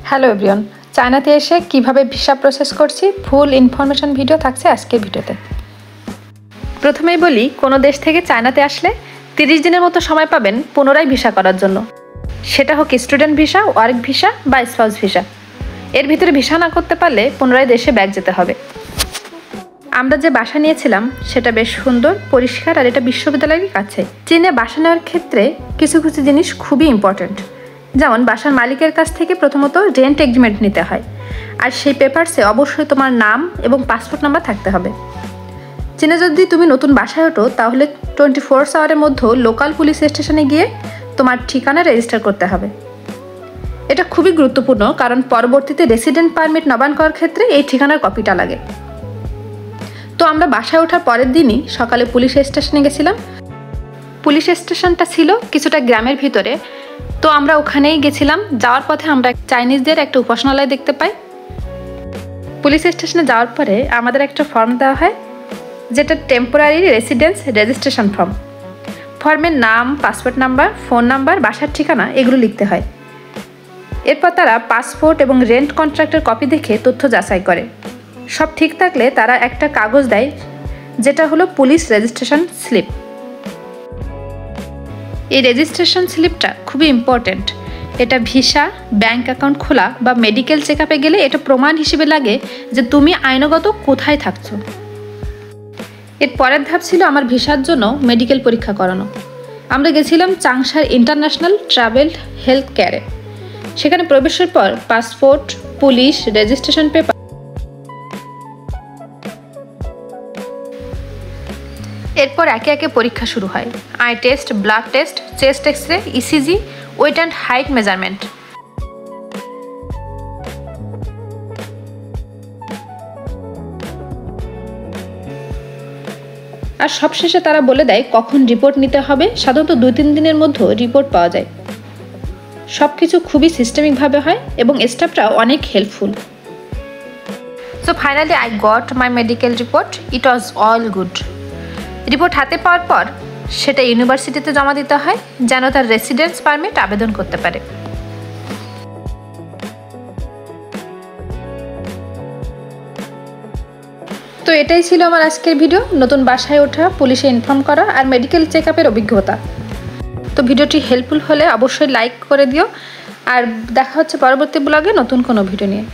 Hello everyone, চায়নাতে এসে কিভাবে ভিসা প্রসেস করছি ফুল ইনফরমেশন ভিডিও থাকছে আজকের ভিডিওতে। প্রথমেই বলি, কোনো দেশ থেকে চায়নাতে আসলে 30 দিনের মতো সময় পাবেন পুনরায় ভিসা করার জন্য। সেটা হোক স্টুডেন্ট ভিসা, ওয়ার্ক ভিসা বা স্পাউস ভিসা। এর ভিতরে ভিসা না করতে পারলে পুনরায় দেশে ব্যাক যেতে হবে। আমরা যে বাসা নিয়েছিলাম সেটা বেশ সুন্দর, পরিষ্কার, আর এটা বিশ্ববিদ্যালয়ের কাছে। চীনে বাসা নেওয়ার ক্ষেত্রে কিছু কিছু জিনিস খুবই ইম্পর্ট্যান্ট। যেমন বাসার মালিকের কাছ থেকে প্রথমত রেন্ট এগ্রিমেন্ট নিতে হয়, আর সেই পেপারসে অবশ্যই তোমার নাম এবং পাসপোর্ট নাম্বার থাকতে হবে। চীনে যদি তুমি নতুন বাসায় ওঠো তাহলে 24 আওয়ারের মধ্যে লোকাল পুলিশ স্টেশনে গিয়ে তোমার ঠিকানা রেজিস্টার করতে হবে। এটা খুবই গুরুত্বপূর্ণ, কারণ পরবর্তীতে রেসিডেন্ট পারমিট নবায়ন করার ক্ষেত্রে এই ঠিকানার কপিটা লাগে। তো আমরা বাসায় ওঠার পরের দিনই সকালে পুলিশ স্টেশনে গেছিলাম। পুলিশ স্টেশনটা ছিল কিছুটা গ্রামের ভিতরে, তো আমরা ওখানেই গেছিলাম। যাওয়ার পথে আমরা চাইনিজদের একটা উপাসনালয় দেখতে পাই। পুলিশ স্টেশনে যাওয়ার পরে আমাদের একটা ফর্ম দেওয়া হয়, যেটা টেম্পোরারি রেসিডেন্স রেজিস্ট্রেশন ফর্ম। ফর্মের নাম, পাসপোর্ট নাম্বার, ফোন নাম্বার, বাসার ঠিকানা এগুলো লিখতে হয়। এরপর তারা পাসপোর্ট এবং রেন্ট কন্ট্রাক্টের কপি দেখে তথ্য যাচাই করে। সব ঠিক থাকলে তারা একটা কাগজ দেয়, যেটা হলো পুলিশ রেজিস্ট্রেশন স্লিপ। এই রেজিস্ট্রেশন স্লিপটা খুবই ইম্পর্ট্যান্ট। এটা ভিসা, ব্যাংক অ্যাকাউন্ট খোলা বা মেডিকেল চেক আপে গেলে এটা প্রমাণ হিসেবে লাগে যে তুমি আইনগত কোথায় থাকছো। এর পরের ধাপ ছিল আমার ভিসার জন্য মেডিকেল পরীক্ষা করানো। আমরা গেছিলাম চাংশার ইন্টারন্যাশনাল ট্রাভেল হেলথ কেয়ারে। সেখানে প্রবেশের পর পাসপোর্ট, পুলিশ রেজিস্ট্রেশন পেপার, এরপর একে একে পরীক্ষা শুরু হয়। Eye test, blood test, chest X-ray, ECG, weight and height measurement. আর সবশেষে তারা বলে দেয় কখন রিপোর্ট নিতে হবে। সাধারণত 2-3 দিনের মধ্যে রিপোর্ট পাওয়া যায়। সব কিছু খুবই সিস্টেমিকভাবে হয় এবং স্টাফরাও অনেক helpful. So finally I got my medical report. It was all good. Report হাতে পাওয়ার পর সেটা ইউনিভার্সিটিতে জমা দিতে হয়, যেন তার রেসিডেন্স পারমিট আবেদন করতে পারে। তো এটাই ছিল আমার আজকের ভিডিও। নতুন বাসায় ওঠা, পুলিশে ইনফর্ম করা আর মেডিকেল চেক আপের অভিজ্ঞতা। তো ভিডিওটি হেল্পফুল হলে অবশ্যই লাইক করে দিও, আর দেখা হচ্ছে পরবর্তী ব্লগে নতুন কোনো ভিডিও নিয়ে।